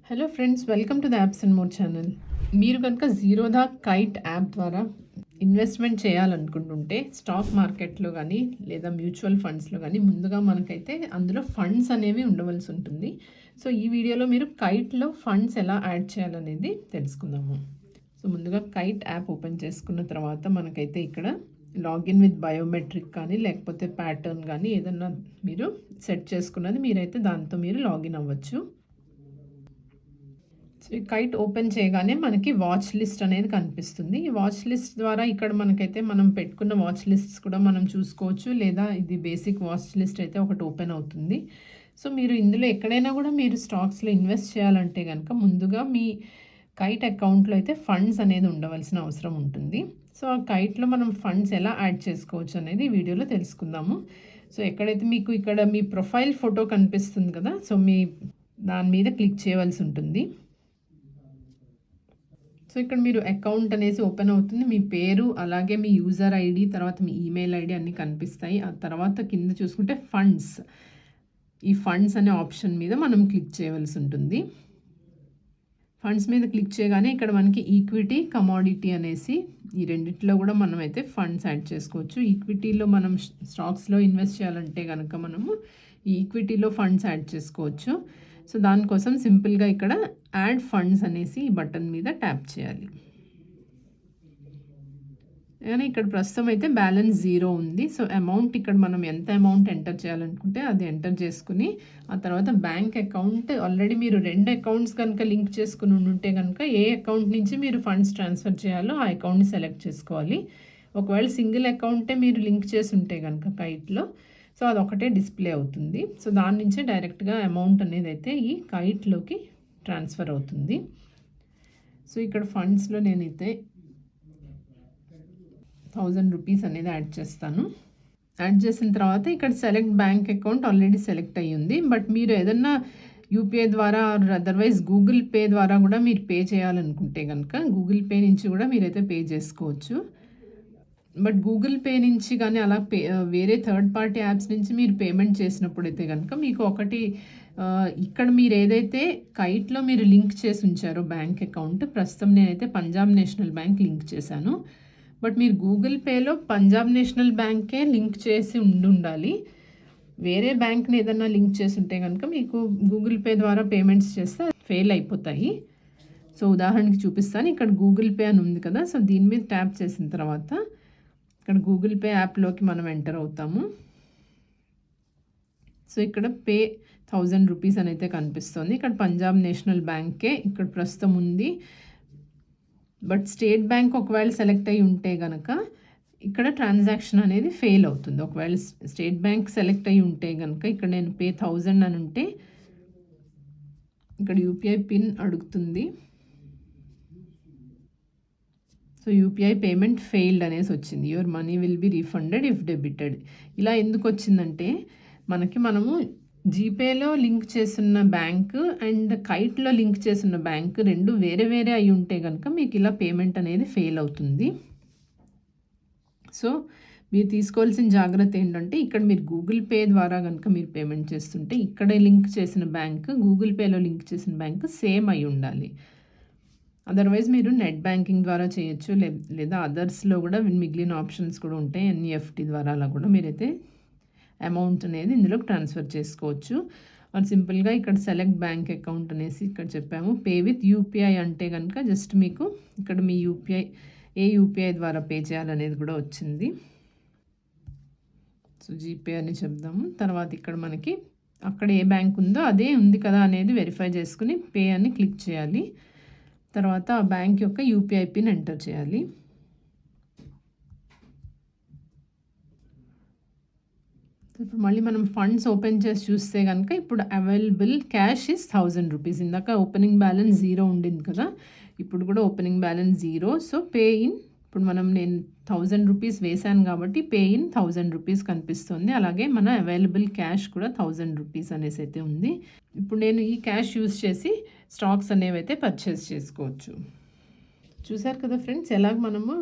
Hello friends, welcome to the apps and more channel. మీరు కనుక Zerodha kite app ద్వారా investment చేయాలనుకుంటుంటే stock మార్కెట్లో కానీ లేదా మ్యూచువల్ ఫండ్స్లో కానీ ముందుగా మనకైతే అందులో ఫండ్స్ అనేవి ఉండవలసి ఉంటుంది. సో ఈ వీడియోలో మీరు కైట్లో ఫండ్స్ ఎలా యాడ్ చేయాలనేది తెలుసుకుందాము. సో ముందుగా కైట్ యాప్ ఓపెన్ చేసుకున్న తర్వాత మనకైతే ఇక్కడ లాగిన్ విత్ బయోమెట్రిక్ కానీ లేకపోతే ప్యాటర్న్ కానీ ఏదన్నా మీరు సెట్ చేసుకున్నది మీరైతే దాంతో మీరు లాగిన్ అవ్వచ్చు. సో ఈ కైట్ ఓపెన్ చేయగానే మనకి వాచ్ లిస్ట్ అనేది కనిపిస్తుంది. ఈ వాచ్ లిస్ట్ ద్వారా ఇక్కడ మనకైతే మనం పెట్టుకున్న వాచ్ లిస్ట్స్ కూడా మనం చూసుకోవచ్చు, లేదా ఇది బేసిక్ వాచ్ లిస్ట్ అయితే ఒకటి ఓపెన్ అవుతుంది. సో మీరు ఇందులో ఎక్కడైనా కూడా మీరు స్టాక్స్లో ఇన్వెస్ట్ చేయాలంటే కనుక ముందుగా మీ కైట్ అకౌంట్లో అయితే ఫండ్స్ అనేది ఉండవలసిన అవసరం ఉంటుంది. సో ఆ కైట్లో మనం ఫండ్స్ ఎలా యాడ్ చేసుకోవచ్చు అనేది వీడియోలో తెలుసుకుందాము. సో ఎక్కడైతే మీకు ఇక్కడ మీ ప్రొఫైల్ ఫోటో కనిపిస్తుంది కదా, సో మీ దాని మీద క్లిక్ చేయవలసి ఉంటుంది. సో ఇక్కడ మీరు అకౌంట్ అనేసి ఓపెన్ అవుతుంది. మీ పేరు అలాగే మీ యూజర్ ఐడి తర్వాత మీ ఈమెయిల్ ఐడి అన్నీ కనిపిస్తాయి. ఆ తర్వాత కింద చూసుకుంటే ఫండ్స్, ఈ ఫండ్స్ అనే ఆప్షన్ మీద మనం క్లిక్ చేయవలసి ఉంటుంది. ఫండ్స్ మీద క్లిక్ చేయగానే ఇక్కడ మనకి ఈక్విటీ, కమోడిటీ అనేసి ఈ రెండిట్లో కూడా మనం అయితే ఫండ్స్ యాడ్ చేసుకోవచ్చు. ఈక్విటీలో మనం స్టాక్స్లో ఇన్వెస్ట్ చేయాలంటే కనుక మనము ఈ ఈక్విటీలో ఫండ్స్ యాడ్ చేసుకోవచ్చు. సో దానికోసం సింపుల్గా ఇక్కడ యాడ్ ఫండ్స్ అనేసి ఈ బటన్ మీద ట్యాప్ చేయాలి. కానీ ఇక్కడ ప్రస్తుతం అయితే బ్యాలెన్స్ 0 ఉంది. సో అమౌంట్ ఇక్కడ మనం ఎంత అమౌంట్ ఎంటర్ చేయాలనుకుంటే అది ఎంటర్ చేసుకుని ఆ తర్వాత బ్యాంక్ అకౌంట్ ఆల్రెడీ మీరు 2 అకౌంట్స్ కనుక లింక్ చేసుకుని ఉంటే కనుక ఏ అకౌంట్ నుంచి మీరు ఫండ్స్ ట్రాన్స్ఫర్ చేయాలో ఆ అకౌంట్ని సెలెక్ట్ చేసుకోవాలి. ఒకవేళ సింగిల్ అకౌంటే మీరు లింక్ చేసి ఉంటే కనుక కైట్లో, సో అదొకటే డిస్ప్లే అవుతుంది. సో దాని నుంచే డైరెక్ట్గా అమౌంట్ అనేది అయితే ఈ కైట్లోకి ట్రాన్స్ఫర్ అవుతుంది. సో ఇక్కడ ఫండ్స్లో నేనైతే 1000 రూపీస్ అనేది యాడ్ చేస్తాను. యాడ్ చేసిన తర్వాత ఇక్కడ select bank account already select అయ్యి ఉంది. బట్ మీరు ఏదన్నా యూపీఐ ద్వారా అదర్వైజ్ గూగుల్ పే ద్వారా కూడా మీరు పే చేయాలనుకుంటే కనుక గూగుల్ పే నుంచి కూడా మీరైతే పే చేసుకోవచ్చు. బట్ గూగుల్ పే నుంచి కానీ అలా వేరే థర్డ్ పార్టీ యాప్స్ నుంచి మీరు పేమెంట్ చేసినప్పుడు అయితే కనుక మీకు ఒకటి ఇక్కడ మీరు ఏదైతే కైట్లో మీరు లింక్ చేసి ఉంచారో బ్యాంక్ అకౌంట్, ప్రస్తుతం నేనైతే పంజాబ్ నేషనల్ బ్యాంక్ లింక్ చేశాను. బట్ మీరు గూగుల్ పేలో పంజాబ్ నేషనల్ బ్యాంకే లింక్ చేసి ఉండాలి. వేరే బ్యాంక్ని ఏదన్నా లింక్ చేసి ఉంటే కనుక మీకు గూగుల్ పే ద్వారా పేమెంట్స్ చేస్తే ఫెయిల్ అయిపోతాయి. సో ఉదాహరణకి చూపిస్తాను. ఇక్కడ గూగుల్ పే అని ఉంది కదా, సో దీని మీద ట్యాప్ చేసిన తర్వాత ఇక్కడ గూగుల్ పే యాప్లోకి మనం ఎంటర్ అవుతాము. సో ఇక్కడ పే 1000 రూపీస్ అని అయితే కనిపిస్తుంది. ఇక్కడ పంజాబ్ నేషనల్ బ్యాంకే ఇక్కడ ప్రస్తుతం ఉంది. బట్ స్టేట్ బ్యాంక్ ఒకవేళ సెలెక్ట్ అయ్యి ఉంటే కనుక ఇక్కడ ట్రాన్సాక్షన్ అనేది ఫెయిల్ అవుతుంది. ఒకవేళ స్టేట్ బ్యాంక్ సెలెక్ట్ అయ్యి ఉంటే కనుక ఇక్కడ నేను పే 1000 అని ఉంటే ఇక్కడ యూపీఐ పిన్ అడుగుతుంది. సో యూపీఐ పేమెంట్ ఫెయిల్డ్ అనేసి వచ్చింది. Your money will be refunded if debited. ఇలా ఎందుకు వచ్చిందంటే మనము జీపేలో లింక్ చేస్తున్న బ్యాంకు అండ్ కైట్లో లింక్ చేస్తున్న బ్యాంకు రెండు వేరే వేరే అయి ఉంటే కనుక మీకు ఇలా పేమెంట్ అనేది ఫెయిల్ అవుతుంది. సో మీరు తీసుకోవాల్సిన జాగ్రత్త ఏంటంటే ఇక్కడ మీరు గూగుల్ పే ద్వారా కనుక మీరు పేమెంట్ చేస్తుంటే ఇక్కడ లింక్ చేసిన బ్యాంకు గూగుల్ పేలో లింక్ చేసిన బ్యాంకు సేమ్ అయి ఉండాలి. అదర్వైజ్ మీరు నెట్ బ్యాంకింగ్ ద్వారా చేయొచ్చు, లేదా అదర్స్లో కూడా మిగిలిన ఆప్షన్స్ కూడా ఉంటాయి. ఎన్ఈఎఫ్టీ ద్వారా అలా కూడా మీరైతే అమౌంట్ అనేది ఇందులోకి ట్రాన్స్ఫర్ చేసుకోవచ్చు. అది సింపుల్గా ఇక్కడ సెలెక్ట్ బ్యాంక్ అకౌంట్ అనేసి ఇక్కడ చెప్పాము. పే విత్ యూపీఐ అంటే కనుక జస్ట్ మీకు ఇక్కడ మీ యూపీఐ ద్వారా పే చేయాలనేది కూడా వచ్చింది. సో జీపే అని చెప్దాము. తర్వాత ఇక్కడ మనకి అక్కడ ఏ బ్యాంక్ ఉందో అదే ఉంది కదా అనేది వెరిఫై చేసుకుని పే అని క్లిక్ చేయాలి. తర్వాత ఆ బ్యాంక్ యొక్క యూపీఐ పిన్ ఎంటర్ చేయాలి. ఇప్పుడు మళ్ళీ మనం ఫండ్స్ ఓపెన్ చేసి చూస్తే కనుక ఇప్పుడు అవైలబుల్ క్యాష్ ఇస్ 1000 రూపీస్. ఇందాక ఓపెనింగ్ బ్యాలెన్స్ 0 ఉండింది కదా, ఇప్పుడు కూడా opening balance 0. So pay in ఇప్పుడు నేను 1000 రూపీస్ వేసాను కాబట్టి పే ఇన్ 1000 రూపీస్ కనిపిస్తుంది. అలాగే మన అవైలబుల్ క్యాష్ కూడా 1000 రూపీస్ అనేసి అయితే ఉంది. ఇప్పుడు నేను ఈ క్యాష్ యూస్ చేసి స్టాక్స్ అనేవి అయితే పర్చేస్ చేసుకోవచ్చు. చూసారు కదా ఫ్రెండ్స్, ఎలాగ మనము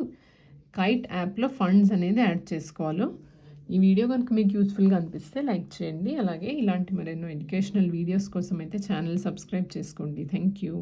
కైట్ యాప్లో ఫండ్స్ అనేది యాడ్ చేసుకోవాలో. ఈ వీడియో కనుక మీకు యూస్ఫుల్గా అనిపిస్తే లైక్ చేయండి. అలాగే ఇలాంటి మరెన్నో ఎడ్యుకేషనల్ వీడియోస్ కోసం అయితే ఛానల్ సబ్స్క్రైబ్ చేసుకోండి. Thank you.